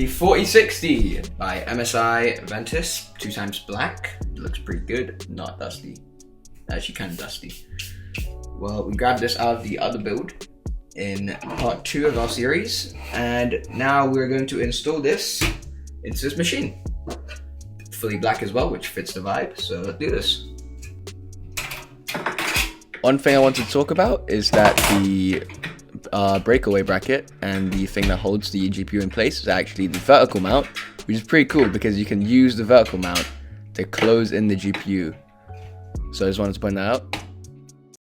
The 4060 by MSI Ventus, 2x black. It looks pretty good, not dusty. Actually kind of dusty. Well, we grabbed this out of the other build in part 2 of our series, and now we're going to install this into this machine. Fully black as well, which fits the vibe, so let's do this. One thing I wanted to talk about is that the breakaway bracket and the thing that holds the GPU in place is actually the vertical mount, which is pretty cool because you can use the vertical mount to close in the GPU. So I just wanted to point that out.